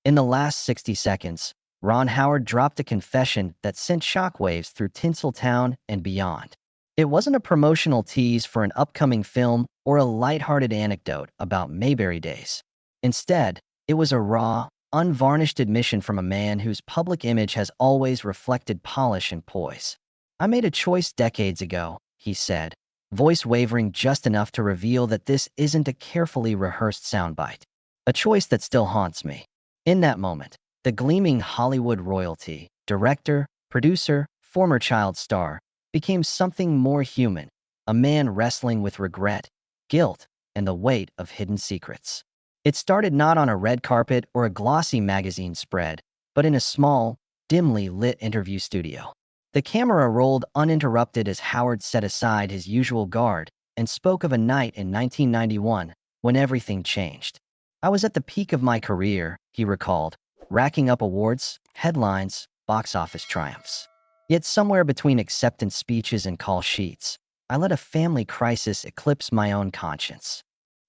In the last 60 seconds, Ron Howard dropped a confession that sent shockwaves through Tinseltown and beyond. It wasn't a promotional tease for an upcoming film or a lighthearted anecdote about Mayberry days. Instead, it was a raw, unvarnished admission from a man whose public image has always reflected polish and poise. "I made a choice decades ago," he said, voice wavering just enough to reveal that this isn't a carefully rehearsed soundbite. "A choice that still haunts me." In that moment, the gleaming Hollywood royalty, director, producer, former child star, became something more human, a man wrestling with regret, guilt, and the weight of hidden secrets. It started not on a red carpet or a glossy magazine spread, but in a small, dimly lit interview studio. The camera rolled uninterrupted as Howard set aside his usual guard and spoke of a night in 1991 when everything changed. "I was at the peak of my career," he recalled, racking up awards, headlines, box office triumphs. Yet somewhere between acceptance speeches and call sheets, I let a family crisis eclipse my own conscience.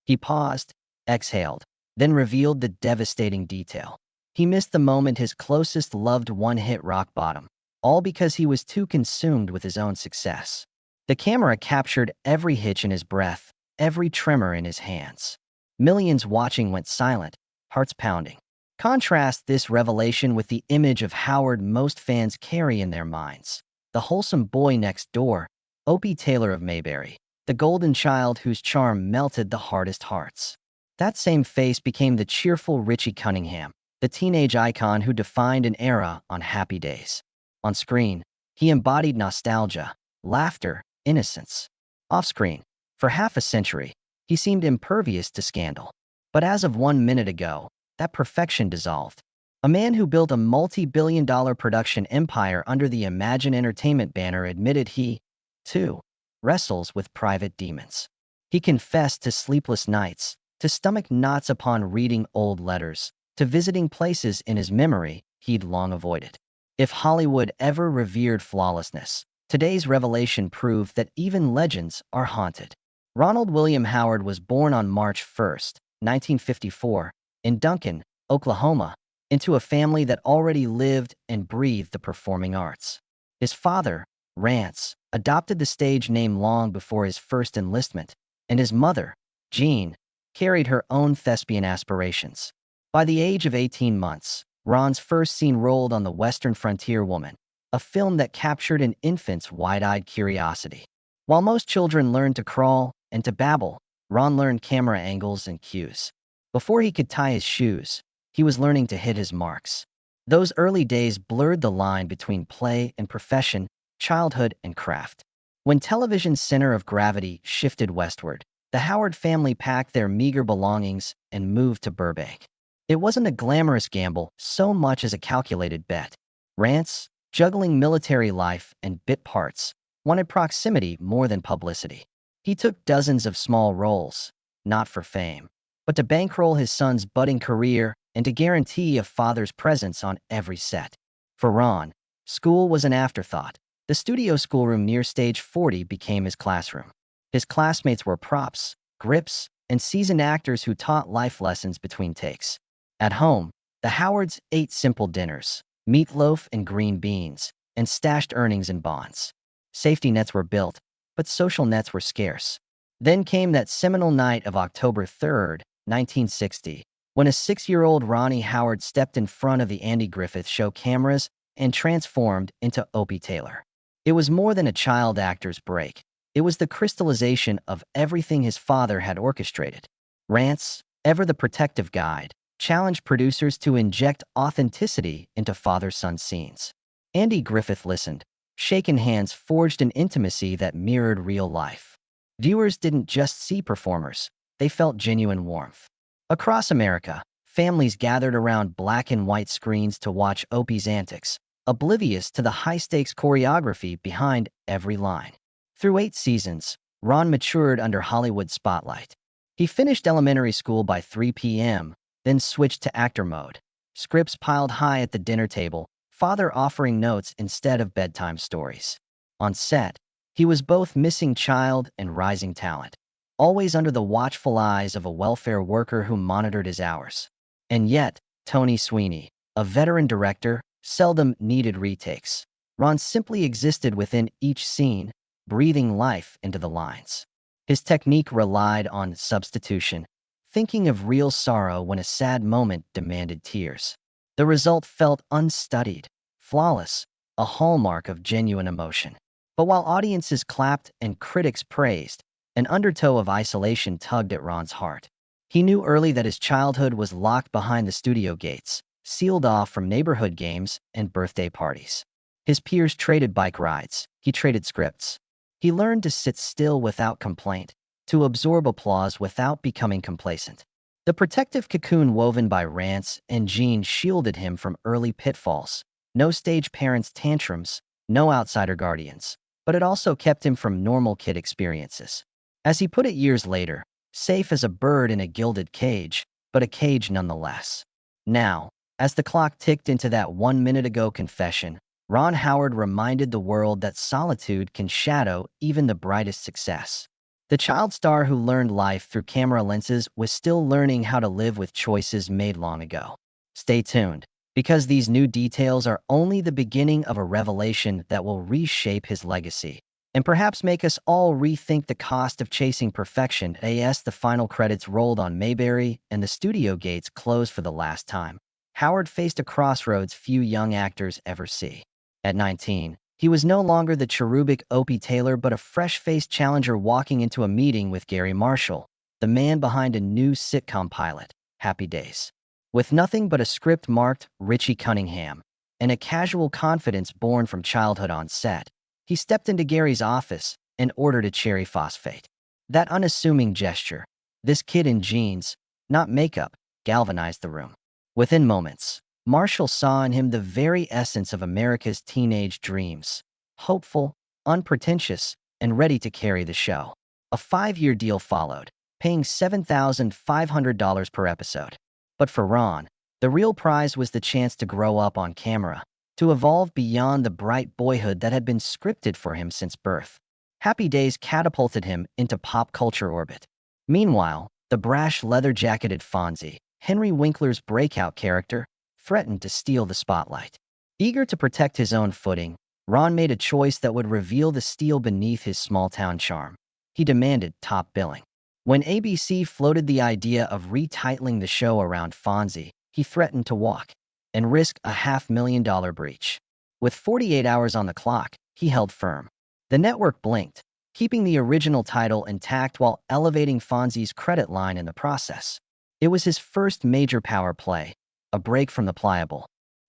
He paused, exhaled, then revealed the devastating detail. He missed the moment his closest loved one hit rock bottom, all because he was too consumed with his own success. The camera captured every hitch in his breath, every tremor in his hands. Millions watching went silent, hearts pounding. Contrast this revelation with the image of Howard most fans carry in their minds: the wholesome boy next door, Opie Taylor of Mayberry, the golden child whose charm melted the hardest hearts. That same face became the cheerful Richie Cunningham, the teenage icon who defined an era on Happy Days. On screen, he embodied nostalgia, laughter, innocence. Off-screen, for half a century, he seemed impervious to scandal. But as of 1 minute ago, that perfection dissolved. A man who built a multi-billion-dollar production empire under the Imagine Entertainment banner admitted he, too, wrestles with private demons. He confessed to sleepless nights, to stomach knots upon reading old letters, to visiting places in his memory he'd long avoided. If Hollywood ever revered flawlessness, today's revelation proved that even legends are haunted. Ronald William Howard was born on March 1, 1954, in Duncan, Oklahoma, into a family that already lived and breathed the performing arts. His father, Rance, adopted the stage name long before his first enlistment, and his mother, Jean, carried her own thespian aspirations. By the age of 18 months, Ron's first scene rolled on The Western Frontier Woman, a film that captured an infant's wide-eyed curiosity. While most children learned to crawl and to babble, Ron learned camera angles and cues. Before he could tie his shoes, he was learning to hit his marks. Those early days blurred the line between play and profession, childhood and craft. When television's center of gravity shifted westward, the Howard family packed their meager belongings and moved to Burbank. It wasn't a glamorous gamble so much as a calculated bet. Rance, juggling military life and bit parts, wanted proximity more than publicity. He took dozens of small roles, not for fame, but to bankroll his son's budding career and to guarantee a father's presence on every set. For Ron, school was an afterthought. The studio schoolroom near Stage 40 became his classroom. His classmates were props, grips, and seasoned actors who taught life lessons between takes. At home, the Howards ate simple dinners, meatloaf and green beans, and stashed earnings in bonds. Safety nets were built, but social nets were scarce. Then came that seminal night of October 3, 1960, when a 6-year-old Ronnie Howard stepped in front of the Andy Griffith Show cameras and transformed into Opie Taylor. It was more than a child actor's break. It was the crystallization of everything his father had orchestrated. Rance, ever the protective guide, challenged producers to inject authenticity into father-son scenes. Andy Griffith listened. Shaken hands forged an intimacy that mirrored real life. Viewers didn't just see performers, they felt genuine warmth. Across America, families gathered around black and white screens to watch Opie's antics, oblivious to the high-stakes choreography behind every line. Through 8 seasons, Ron matured under Hollywood's spotlight. He finished elementary school by 3 p.m., then switched to actor mode. Scripts piled high at the dinner table, father offering notes instead of bedtime stories. On set, he was both missing child and rising talent, always under the watchful eyes of a welfare worker who monitored his hours. And yet, Tony Sweeney, a veteran director, seldom needed retakes. Ron simply existed within each scene, breathing life into the lines. His technique relied on substitution, thinking of real sorrow when a sad moment demanded tears. The result felt unstudied, flawless, a hallmark of genuine emotion. But while audiences clapped and critics praised, an undertow of isolation tugged at Ron's heart. He knew early that his childhood was locked behind the studio gates, sealed off from neighborhood games and birthday parties. His peers traded bike rides. He traded scripts. He learned to sit still without complaint, to absorb applause without becoming complacent. The protective cocoon woven by Rance and Jean shielded him from early pitfalls. No stage parents' tantrums, no outsider guardians. But it also kept him from normal kid experiences. As he put it years later, safe as a bird in a gilded cage, but a cage nonetheless. Now, as the clock ticked into that 1 minute ago confession, Ron Howard reminded the world that solitude can shadow even the brightest success. The child star who learned life through camera lenses was still learning how to live with choices made long ago. Stay tuned, because these new details are only the beginning of a revelation that will reshape his legacy, and perhaps make us all rethink the cost of chasing perfection. As the final credits rolled on Mayberry and the studio gates closed for the last time, Howard faced a crossroads few young actors ever see. At 19, he was no longer the cherubic Opie Taylor but a fresh-faced challenger walking into a meeting with Gary Marshall, the man behind a new sitcom pilot, Happy Days. With nothing but a script marked Richie Cunningham and a casual confidence born from childhood on set, he stepped into Gary's office and ordered a cherry phosphate. That unassuming gesture, this kid in jeans, not makeup, galvanized the room. Within moments, Marshall saw in him the very essence of America's teenage dreams, hopeful, unpretentious, and ready to carry the show. A 5-year deal followed, paying $7,500 per episode. But for Ron, the real prize was the chance to grow up on camera, to evolve beyond the bright boyhood that had been scripted for him since birth. Happy Days catapulted him into pop culture orbit. Meanwhile, the brash leather-jacketed Fonzie, Henry Winkler's breakout character, threatened to steal the spotlight. Eager to protect his own footing, Ron made a choice that would reveal the steel beneath his small-town charm. He demanded top billing. When ABC floated the idea of retitling the show around Fonzie, he threatened to walk and risk a $500,000 breach. With 48 hours on the clock, he held firm. The network blinked, keeping the original title intact while elevating Fonzie's credit line in the process. It was his first major power play, a break from the pliable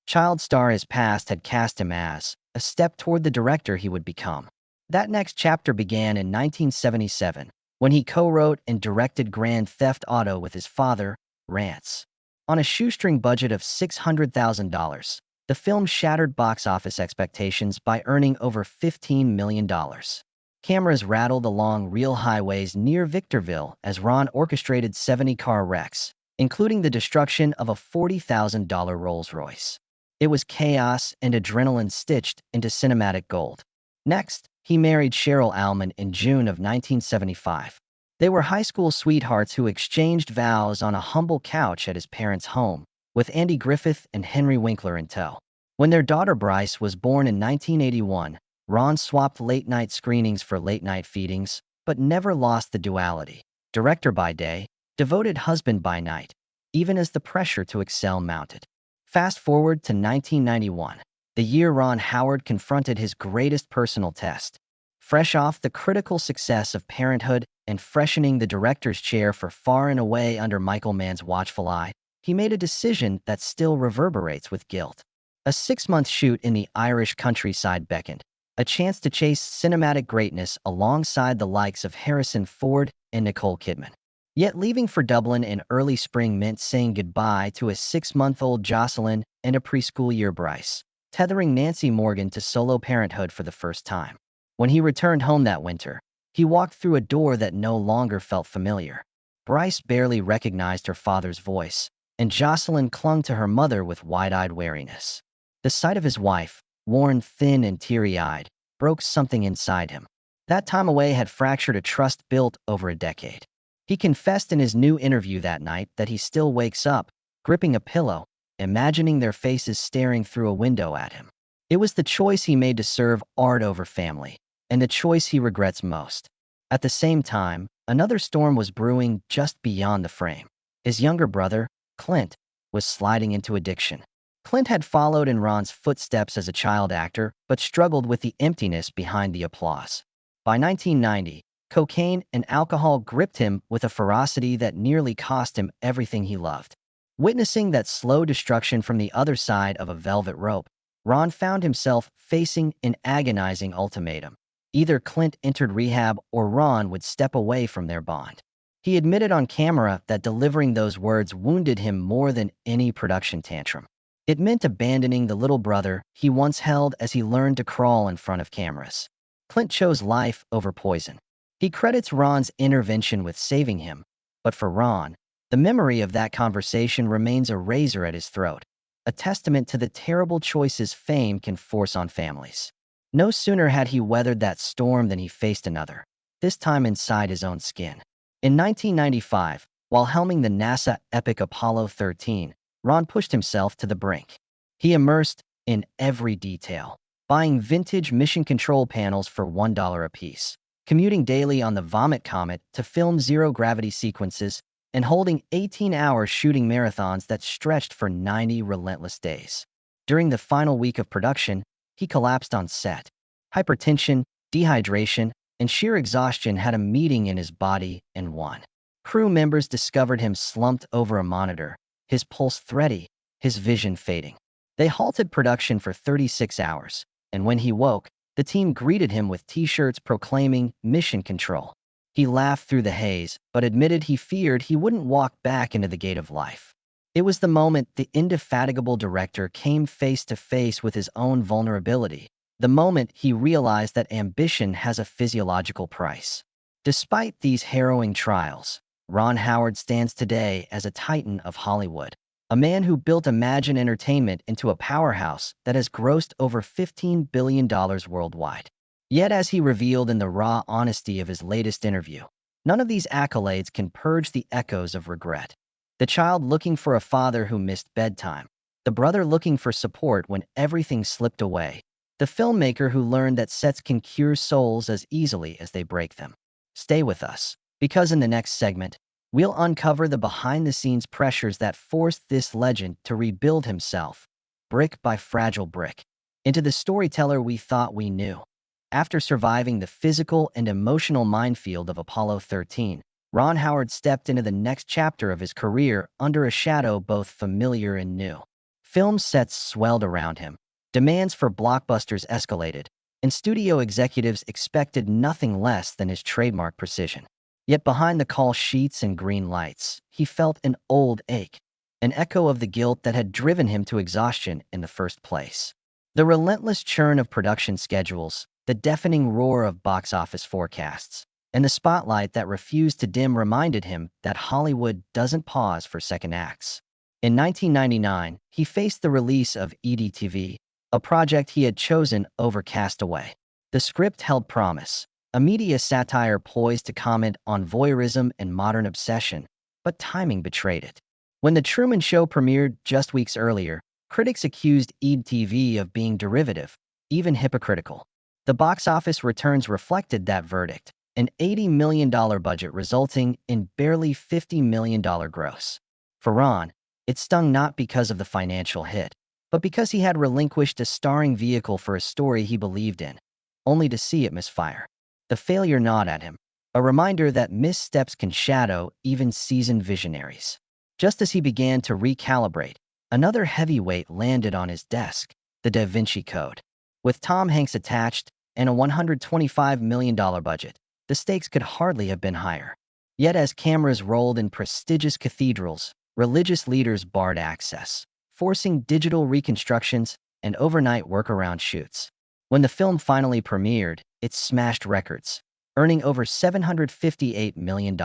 child star his past had cast him as, a step toward the director he would become. That next chapter began in 1977, when he co-wrote and directed Grand Theft Auto with his father, Rance. On a shoestring budget of $600,000, the film shattered box office expectations by earning over $15 million. Cameras rattled along real highways near Victorville as Ron orchestrated 70-car wrecks, including the destruction of a $40,000 Rolls-Royce. It was chaos and adrenaline stitched into cinematic gold. Next, he married Cheryl Alman in June of 1975. They were high school sweethearts who exchanged vows on a humble couch at his parents' home, with Andy Griffith and Henry Winkler in tow. When their daughter Bryce was born in 1981, Ron swapped late-night screenings for late-night feedings, but never lost the duality. Director by day, devoted husband by night, even as the pressure to excel mounted. Fast forward to 1991, the year Ron Howard confronted his greatest personal test. Fresh off the critical success of Parenthood and freshening the director's chair for Far and Away under Michael Mann's watchful eye, he made a decision that still reverberates with guilt. A 6-month shoot in the Irish countryside beckoned, a chance to chase cinematic greatness alongside the likes of Harrison Ford and Nicole Kidman. Yet leaving for Dublin in early spring meant saying goodbye to a 6-month-old Jocelyn and a preschool year Bryce, tethering Nancy Morgan to solo parenthood for the first time. When he returned home that winter, he walked through a door that no longer felt familiar. Bryce barely recognized her father's voice, and Jocelyn clung to her mother with wide-eyed wariness. The sight of his wife, worn thin and teary-eyed, broke something inside him. That time away had fractured a trust built over a decade. He confessed in his new interview that night that he still wakes up, gripping a pillow, imagining their faces staring through a window at him. It was the choice he made to serve art over family, and the choice he regrets most. At the same time, another storm was brewing just beyond the frame. His younger brother, Clint, was sliding into addiction. Clint had followed in Ron's footsteps as a child actor, but struggled with the emptiness behind the applause. By 1990, cocaine and alcohol gripped him with a ferocity that nearly cost him everything he loved. Witnessing that slow destruction from the other side of a velvet rope, Ron found himself facing an agonizing ultimatum. Either Clint entered rehab or Ron would step away from their bond. He admitted on camera that delivering those words wounded him more than any production tantrum. It meant abandoning the little brother he once held as he learned to crawl in front of cameras. Clint chose life over poison. He credits Ron's intervention with saving him, but for Ron, the memory of that conversation remains a razor at his throat, a testament to the terrible choices fame can force on families. No sooner had he weathered that storm than he faced another, this time inside his own skin. In 1995, while helming the NASA epic Apollo 13, Ron pushed himself to the brink. He immersed in every detail, buying vintage mission control panels for $1 apiece, commuting daily on the Vomit Comet to film zero-gravity sequences, and holding 18-hour shooting marathons that stretched for 90 relentless days. During the final week of production, he collapsed on set. Hypertension, dehydration, and sheer exhaustion had a meeting in his body and won. Crew members discovered him slumped over a monitor, his pulse thready, his vision fading. They halted production for 36 hours, and when he woke, the team greeted him with t-shirts proclaiming Mission Control. He laughed through the haze, but admitted he feared he wouldn't walk back into the gate of life. It was the moment the indefatigable director came face to face with his own vulnerability, the moment he realized that ambition has a physiological price. Despite these harrowing trials, Ron Howard stands today as a titan of Hollywood, a man who built Imagine Entertainment into a powerhouse that has grossed over $15 billion worldwide. Yet, as he revealed in the raw honesty of his latest interview, none of these accolades can purge the echoes of regret. The child looking for a father who missed bedtime, the brother looking for support when everything slipped away, the filmmaker who learned that sets can cure souls as easily as they break them. Stay with us, because in the next segment, we'll uncover the behind-the-scenes pressures that forced this legend to rebuild himself, brick by fragile brick, into the storyteller we thought we knew. After surviving the physical and emotional minefield of Apollo 13, Ron Howard stepped into the next chapter of his career under a shadow both familiar and new. Film sets swelled around him, demands for blockbusters escalated, and studio executives expected nothing less than his trademark precision. Yet behind the call sheets and green lights, he felt an old ache, an echo of the guilt that had driven him to exhaustion in the first place. The relentless churn of production schedules, the deafening roar of box office forecasts, and the spotlight that refused to dim reminded him that Hollywood doesn't pause for second acts. In 1999, he faced the release of EDTV, a project he had chosen over Castaway. The script held promise, a media satire poised to comment on voyeurism and modern obsession, but timing betrayed it. When The Truman Show premiered just weeks earlier, critics accused EDTV of being derivative, even hypocritical. The box office returns reflected that verdict, an $80 million budget resulting in barely $50 million gross. For Ron, it stung not because of the financial hit, but because he had relinquished a starring vehicle for a story he believed in, only to see it misfire. The failure gnawed at him, a reminder that missteps can shadow even seasoned visionaries. Just as he began to recalibrate, another heavyweight landed on his desk, the Da Vinci Code. With Tom Hanks attached and a $125 million budget, the stakes could hardly have been higher. Yet as cameras rolled in prestigious cathedrals, religious leaders barred access, forcing digital reconstructions and overnight workaround shoots. When the film finally premiered, it smashed records, earning over $758 million.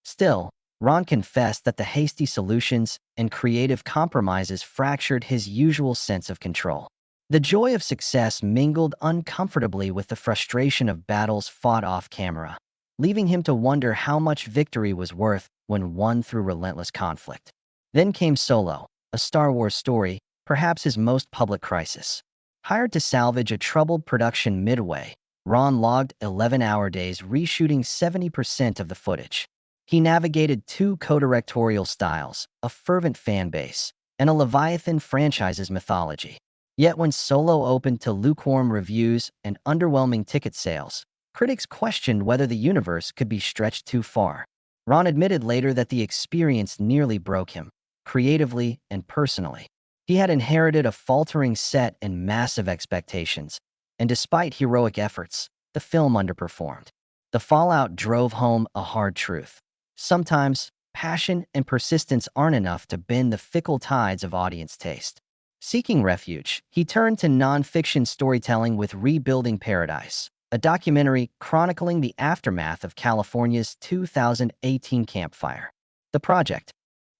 Still, Ron confessed that the hasty solutions and creative compromises fractured his usual sense of control. The joy of success mingled uncomfortably with the frustration of battles fought off camera, leaving him to wonder how much victory was worth when won through relentless conflict. Then came Solo, a Star Wars story, perhaps his most public crisis. Hired to salvage a troubled production midway, Ron logged 11-hour days reshooting 70% of the footage. He navigated two co-directorial styles, a fervent fan base, and a Leviathan franchise's mythology. Yet when Solo opened to lukewarm reviews and underwhelming ticket sales, critics questioned whether the universe could be stretched too far. Ron admitted later that the experience nearly broke him, creatively and personally. He had inherited a faltering set and massive expectations, and despite heroic efforts, the film underperformed. The fallout drove home a hard truth. Sometimes, passion and persistence aren't enough to bend the fickle tides of audience taste. Seeking refuge, he turned to nonfiction storytelling with Rebuilding Paradise, a documentary chronicling the aftermath of California's 2018 campfire. The project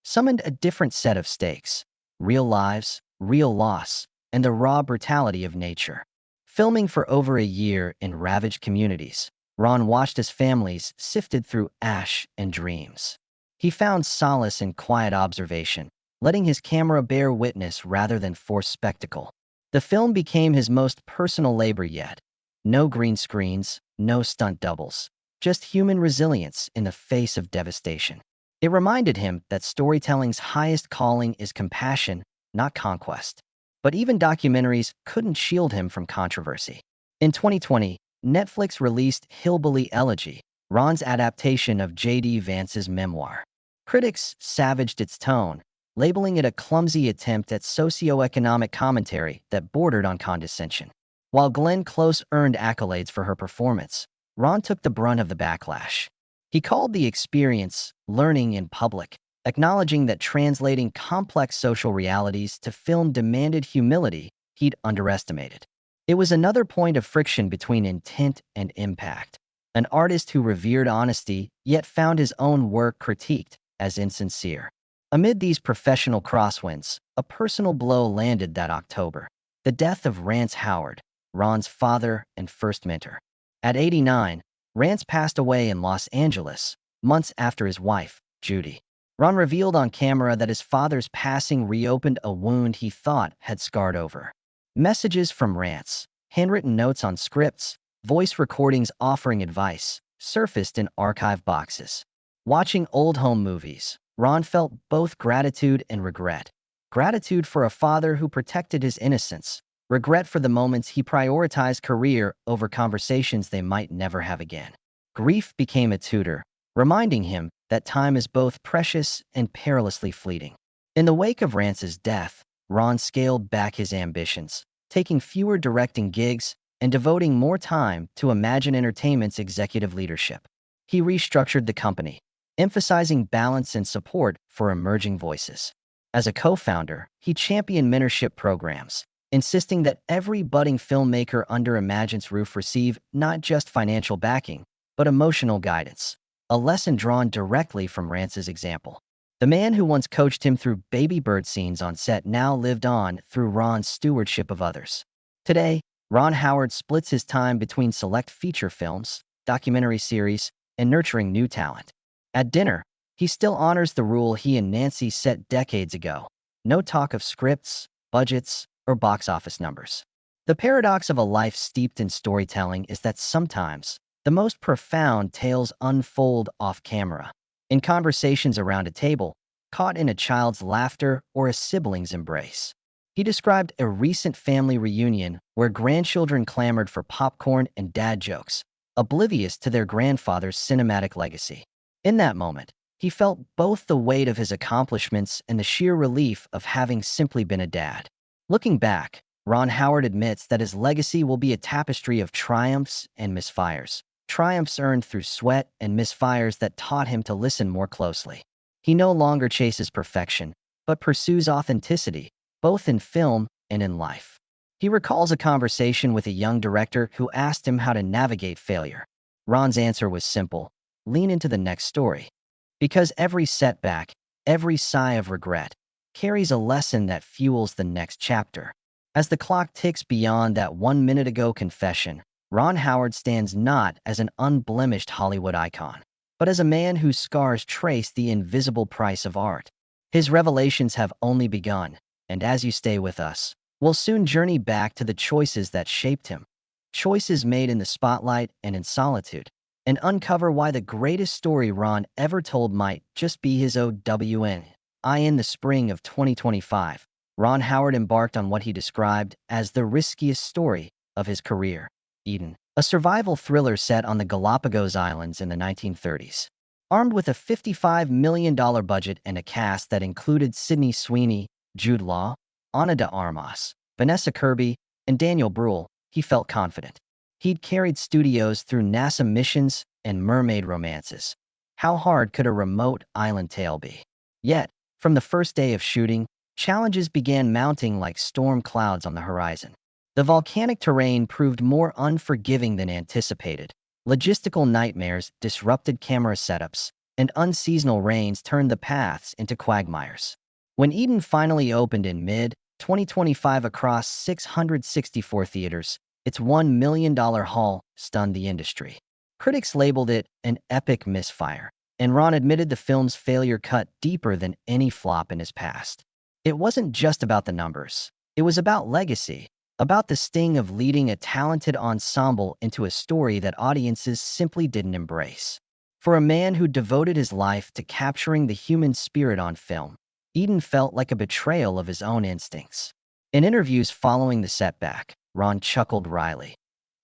summoned a different set of stakes: real lives, real loss, and the raw brutality of nature. Filming for over a year in ravaged communities, Ron watched as families sifted through ash and dreams. He found solace in quiet observation, letting his camera bear witness rather than force spectacle. The film became his most personal labor yet. No green screens, no stunt doubles, just human resilience in the face of devastation. It reminded him that storytelling's highest calling is compassion, not conquest. But even documentaries couldn't shield him from controversy. In 2020, Netflix released Hillbilly Elegy, Ron's adaptation of J.D. Vance's memoir. Critics savaged its tone, labeling it a clumsy attempt at socioeconomic commentary that bordered on condescension. While Glenn Close earned accolades for her performance, Ron took the brunt of the backlash. He called the experience learning in public, acknowledging that translating complex social realities to film demanded humility he'd underestimated. It was another point of friction between intent and impact. An artist who revered honesty yet found his own work critiqued as insincere. Amid these professional crosswinds, a personal blow landed that October: the death of Rance Howard, Ron's father and first mentor. At 89, Rance passed away in Los Angeles, months after his wife, Judy. Ron revealed on camera that his father's passing reopened a wound he thought had scarred over. Messages from Rance, handwritten notes on scripts, voice recordings offering advice, surfaced in archive boxes. Watching old home movies, Ron felt both gratitude and regret. Gratitude for a father who protected his innocence, regret for the moments he prioritized career over conversations they might never have again. Grief became a tutor, reminding him that time is both precious and perilously fleeting. In the wake of Rance's death, Ron scaled back his ambitions, taking fewer directing gigs and devoting more time to Imagine Entertainment's executive leadership. He restructured the company, emphasizing balance and support for emerging voices. As a co-founder, he championed mentorship programs, insisting that every budding filmmaker under Imagine's roof receive not just financial backing, but emotional guidance, a lesson drawn directly from Rance's example. The man who once coached him through baby bird scenes on set now lived on through Ron's stewardship of others. Today, Ron Howard splits his time between select feature films, documentary series, and nurturing new talent. At dinner, he still honors the rule he and Nancy set decades ago: no talk of scripts, budgets, or box office numbers. The paradox of a life steeped in storytelling is that sometimes the most profound tales unfold off camera, in conversations around a table, caught in a child's laughter or a sibling's embrace. He described a recent family reunion where grandchildren clamored for popcorn and dad jokes, oblivious to their grandfather's cinematic legacy. In that moment, he felt both the weight of his accomplishments and the sheer relief of having simply been a dad. Looking back, Ron Howard admits that his legacy will be a tapestry of triumphs and misfires. Triumphs earned through sweat and misfires that taught him to listen more closely. He no longer chases perfection, but pursues authenticity, both in film and in life. He recalls a conversation with a young director who asked him how to navigate failure. Ron's answer was simple: lean into the next story. Because every setback, every sigh of regret, carries a lesson that fuels the next chapter. As the clock ticks beyond that 1 minute ago confession, Ron Howard stands not as an unblemished Hollywood icon, but as a man whose scars trace the invisible price of art. His revelations have only begun, and as you stay with us, we'll soon journey back to the choices that shaped him, choices made in the spotlight and in solitude, and uncover why the greatest story Ron ever told might just be his own. In the spring of 2025, Ron Howard embarked on what he described as the riskiest story of his career, Eden, a survival thriller set on the Galapagos Islands in the 1930s. Armed with a $55 million budget and a cast that included Sydney Sweeney, Jude Law, Ana de Armas, Vanessa Kirby, and Daniel Bruhl, he felt confident. He'd carried studios through NASA missions and mermaid romances. How hard could a remote island tale be? Yet, from the first day of shooting, challenges began mounting like storm clouds on the horizon. The volcanic terrain proved more unforgiving than anticipated. Logistical nightmares disrupted camera setups, and unseasonal rains turned the paths into quagmires. When Eden finally opened in mid-2025 across 664 theaters, its $1 million haul stunned the industry. Critics labeled it an epic misfire, and Ron admitted the film's failure cut deeper than any flop in his past. It wasn't just about the numbers. It was about legacy, about the sting of leading a talented ensemble into a story that audiences simply didn't embrace. For a man who devoted his life to capturing the human spirit on film, Eden felt like a betrayal of his own instincts. In interviews following the setback, Ron chuckled wryly.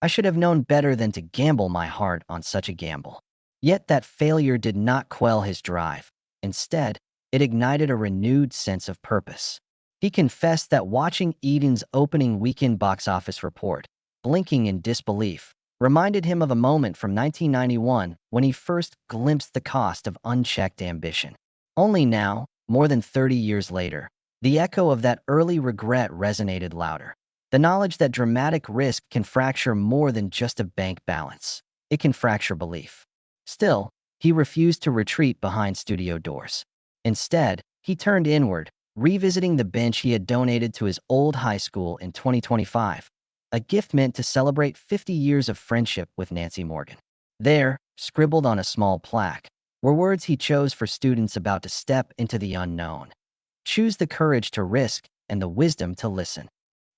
"I should have known better than to gamble my heart on such a gamble." Yet that failure did not quell his drive. Instead, it ignited a renewed sense of purpose. He confessed that watching Eden's opening weekend box office report, blinking in disbelief, reminded him of a moment from 1991 when he first glimpsed the cost of unchecked ambition. Only now, more than 30 years later, the echo of that early regret resonated louder. The knowledge that dramatic risk can fracture more than just a bank balance. It can fracture belief. Still, he refused to retreat behind studio doors. Instead, he turned inward, revisiting the bench he had donated to his old high school in 2025, a gift meant to celebrate 50 years of friendship with Nancy Morgan. There, scribbled on a small plaque, were words he chose for students about to step into the unknown. Choose the courage to risk and the wisdom to listen.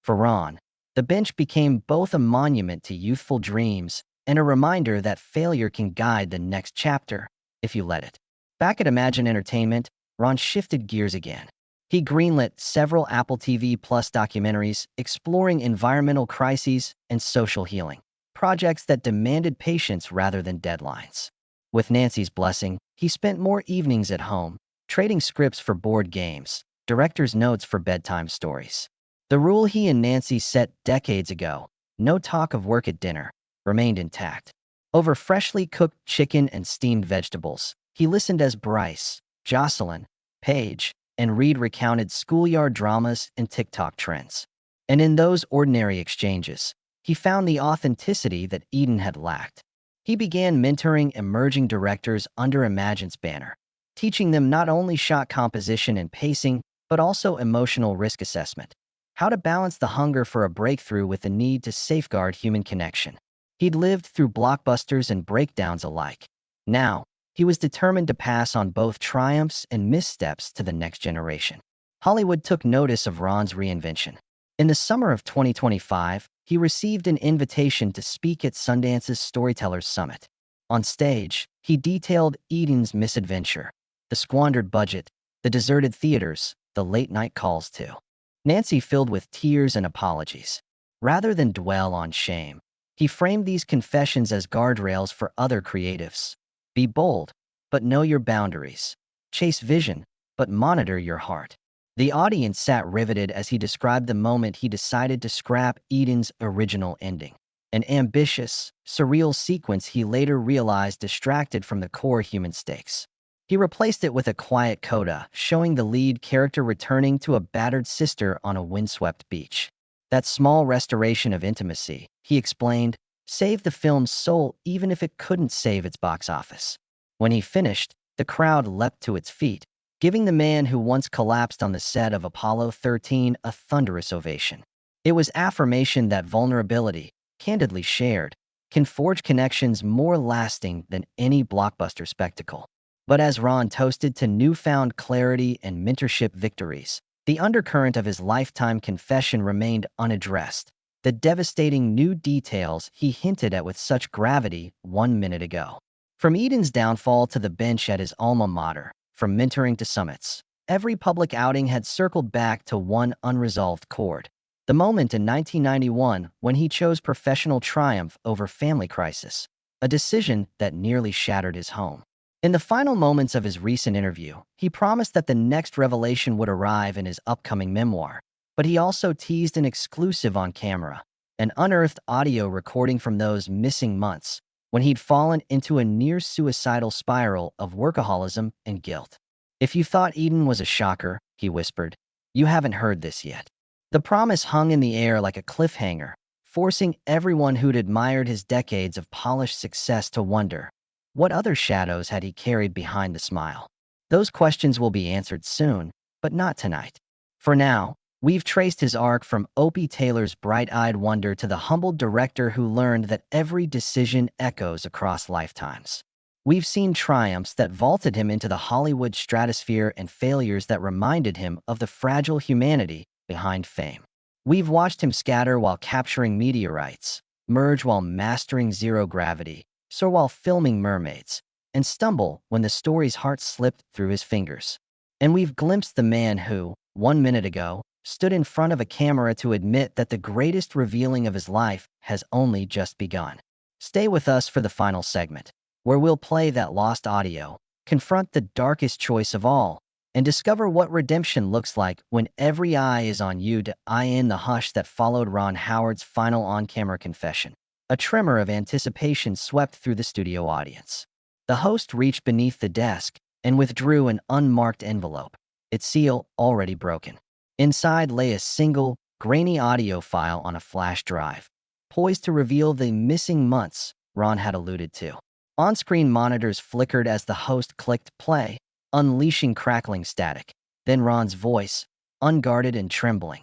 For Ron, the bench became both a monument to youthful dreams and a reminder that failure can guide the next chapter if you let it. Back at Imagine Entertainment, Ron shifted gears again. He greenlit several Apple TV Plus documentaries exploring environmental crises and social healing, projects that demanded patience rather than deadlines. With Nancy's blessing, he spent more evenings at home, trading scripts for board games, director's notes for bedtime stories. The rule he and Nancy set decades ago, no talk of work at dinner, remained intact. Over freshly cooked chicken and steamed vegetables, he listened as Bryce, Jocelyn, Paige, and Reed recounted schoolyard dramas and TikTok trends. And in those ordinary exchanges, he found the authenticity that Eden had lacked. He began mentoring emerging directors under Imagine's banner, teaching them not only shot composition and pacing, but also emotional risk assessment, how to balance the hunger for a breakthrough with the need to safeguard human connection. He'd lived through blockbusters and breakdowns alike. Now, he was determined to pass on both triumphs and missteps to the next generation. Hollywood took notice of Ron's reinvention. In the summer of 2025, he received an invitation to speak at Sundance's Storytellers Summit. On stage, he detailed Eden's misadventure, the squandered budget, the deserted theaters, the late-night calls to Nancy filled with tears and apologies. Rather than dwell on shame, he framed these confessions as guardrails for other creatives. Be bold, but know your boundaries. Chase vision, but monitor your heart. The audience sat riveted as he described the moment he decided to scrap Eden's original ending, an ambitious, surreal sequence he later realized distracted from the core human stakes. He replaced it with a quiet coda, showing the lead character returning to a battered sister on a windswept beach. That small restoration of intimacy, he explained, saved the film's soul even if it couldn't save its box office. When he finished, the crowd leapt to its feet, giving the man who once collapsed on the set of Apollo 13 a thunderous ovation. It was affirmation that vulnerability, candidly shared, can forge connections more lasting than any blockbuster spectacle. But as Ron toasted to newfound clarity and mentorship victories, the undercurrent of his lifetime confession remained unaddressed. The devastating new details he hinted at with such gravity 1 minute ago. From Eden's downfall to the bench at his alma mater, from mentoring to summits, every public outing had circled back to one unresolved chord. The moment in 1991 when he chose professional triumph over family crisis, a decision that nearly shattered his home. In the final moments of his recent interview, he promised that the next revelation would arrive in his upcoming memoir, but he also teased an exclusive on camera, an unearthed audio recording from those missing months when he'd fallen into a near-suicidal spiral of workaholism and guilt. "If you thought Eden was a shocker," he whispered, "you haven't heard this yet." The promise hung in the air like a cliffhanger, forcing everyone who'd admired his decades of polished success to wonder, what other shadows had he carried behind the smile? Those questions will be answered soon, but not tonight. For now, we've traced his arc from Opie Taylor's bright-eyed wonder to the humbled director who learned that every decision echoes across lifetimes. We've seen triumphs that vaulted him into the Hollywood stratosphere and failures that reminded him of the fragile humanity behind fame. We've watched him scatter while capturing meteorites, merge while mastering zero gravity, soar while filming mermaids, and stumble when the story's heart slipped through his fingers. And we've glimpsed the man who, 1 minute ago, stood in front of a camera to admit that the greatest revealing of his life has only just begun. Stay with us for the final segment, where we'll play that lost audio, confront the darkest choice of all, and discover what redemption looks like when every eye is on you to eye in the hush that followed Ron Howard's final on-camera confession. A tremor of anticipation swept through the studio audience. The host reached beneath the desk and withdrew an unmarked envelope, its seal already broken. Inside lay a single, grainy audio file on a flash drive, poised to reveal the missing months Ron had alluded to. On-screen monitors flickered as the host clicked play, unleashing crackling static. Then Ron's voice, unguarded and trembling.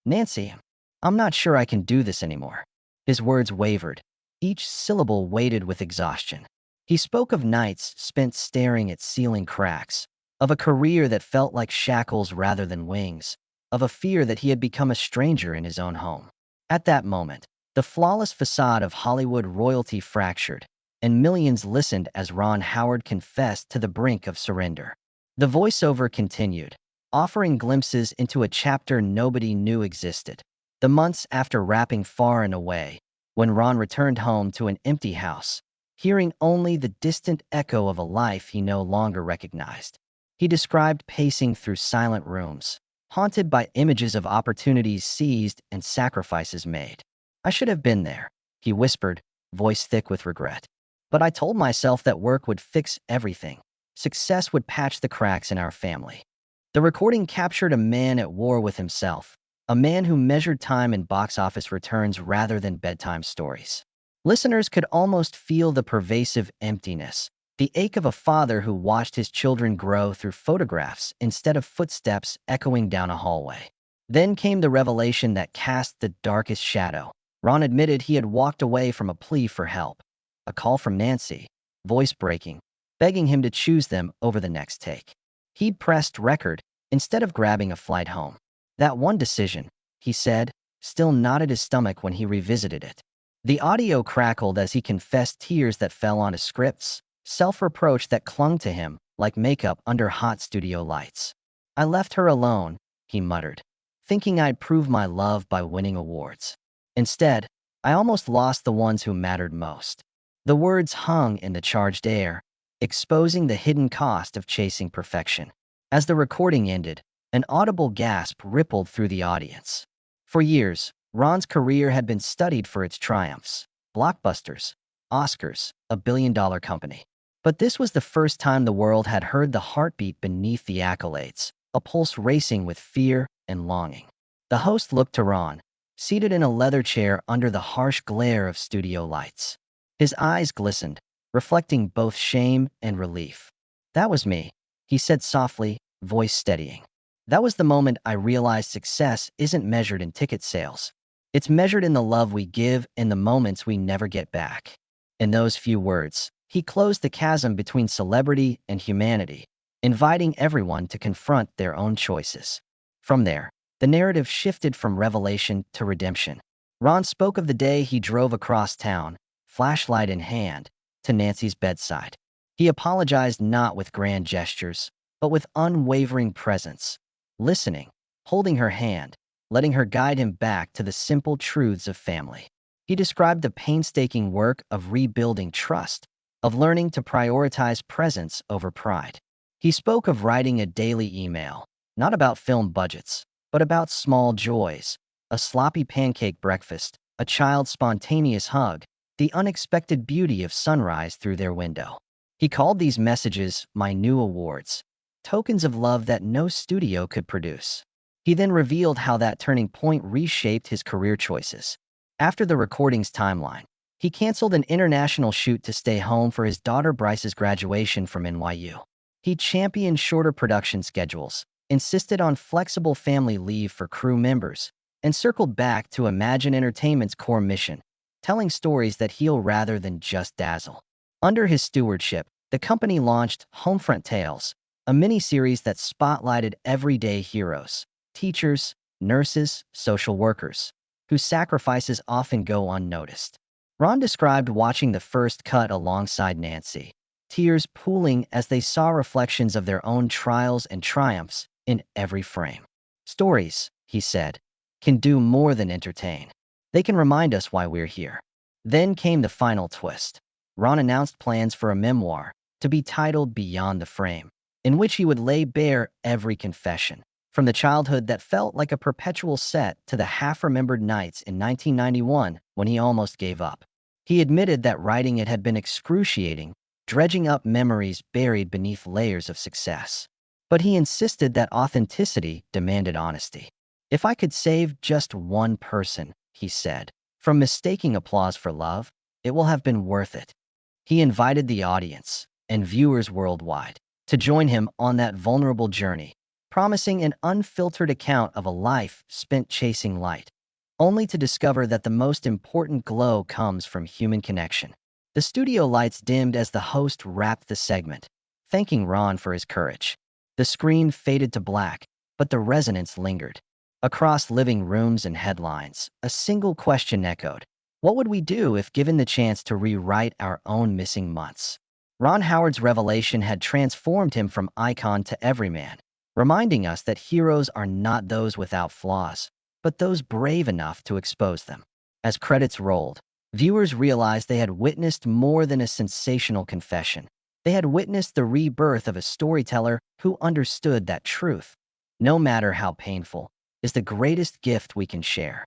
"Nancy, I'm not sure I can do this anymore." His words wavered, each syllable weighted with exhaustion. He spoke of nights spent staring at ceiling cracks, of a career that felt like shackles rather than wings, of a fear that he had become a stranger in his own home. At that moment, the flawless facade of Hollywood royalty fractured, and millions listened as Ron Howard confessed to the brink of surrender. The voiceover continued, offering glimpses into a chapter nobody knew existed. The months after wrapping Far and Away, when Ron returned home to an empty house, hearing only the distant echo of a life he no longer recognized. He described pacing through silent rooms, haunted by images of opportunities seized and sacrifices made. "I should have been there," he whispered, voice thick with regret. "But I told myself that work would fix everything. Success would patch the cracks in our family." The recording captured a man at war with himself, a man who measured time in box office returns rather than bedtime stories. Listeners could almost feel the pervasive emptiness, the ache of a father who watched his children grow through photographs instead of footsteps echoing down a hallway. Then came the revelation that cast the darkest shadow. Ron admitted he had walked away from a plea for help, a call from Nancy, voice breaking, begging him to choose them over the next take. He'd pressed record instead of grabbing a flight home. "That one decision," he said, still knotted his stomach when he revisited it. The audio crackled as he confessed tears that fell onto scripts, self-reproach that clung to him like makeup under hot studio lights. "I left her alone," he muttered, "thinking I'd prove my love by winning awards. Instead, I almost lost the ones who mattered most." The words hung in the charged air, exposing the hidden cost of chasing perfection. As the recording ended, an audible gasp rippled through the audience. For years, Ron's career had been studied for its triumphs, blockbusters, Oscars, a billion-dollar company. But this was the first time the world had heard the heartbeat beneath the accolades, a pulse racing with fear and longing. The host looked to Ron, seated in a leather chair under the harsh glare of studio lights. His eyes glistened, reflecting both shame and relief. "That was me," he said softly, voice steadying. "That was the moment I realized success isn't measured in ticket sales. It's measured in the love we give and the moments we never get back." In those few words, He closed the chasm between celebrity and humanity, inviting everyone to confront their own choices. From there, the narrative shifted from revelation to redemption. Ron spoke of the day he drove across town, flashlight in hand, to Nancy's bedside. He apologized not with grand gestures, but with unwavering presence, listening, holding her hand, letting her guide him back to the simple truths of family. He described the painstaking work of rebuilding trust, of learning to prioritize presence over pride. He spoke of writing a daily email, not about film budgets, but about small joys, a sloppy pancake breakfast, a child's spontaneous hug, the unexpected beauty of sunrise through their window. He called these messages "my new awards," tokens of love that no studio could produce. He then revealed how that turning point reshaped his career choices. After the recording's timeline, he canceled an international shoot to stay home for his daughter Bryce's graduation from NYU. He championed shorter production schedules, insisted on flexible family leave for crew members, and circled back to Imagine Entertainment's core mission, telling stories that heal rather than just dazzle. Under his stewardship, the company launched Homefront Tales, a miniseries that spotlighted everyday heroes, teachers, nurses, social workers, whose sacrifices often go unnoticed. Ron described watching the first cut alongside Nancy, tears pooling as they saw reflections of their own trials and triumphs in every frame. Stories, he said, can do more than entertain. They can remind us why we're here. Then came the final twist. Ron announced plans for a memoir, to be titled Beyond the Frame, in which he would lay bare every confession, from the childhood that felt like a perpetual set to the half-remembered nights in 1991 when he almost gave up. He admitted that writing it had been excruciating, dredging up memories buried beneath layers of success. But he insisted that authenticity demanded honesty. "If I could save just one person," he said, "from mistaking applause for love, it will have been worth it." He invited the audience, and viewers worldwide, to join him on that vulnerable journey, promising an unfiltered account of a life spent chasing light, only to discover that the most important glow comes from human connection. The studio lights dimmed as the host wrapped the segment, thanking Ron for his courage. The screen faded to black, but the resonance lingered. Across living rooms and headlines, a single question echoed: what would we do if given the chance to rewrite our own missing months? Ron Howard's revelation had transformed him from icon to everyman, reminding us that heroes are not those without flaws, but those brave enough to expose them. As credits rolled, viewers realized they had witnessed more than a sensational confession. They had witnessed the rebirth of a storyteller who understood that truth, no matter how painful, is the greatest gift we can share.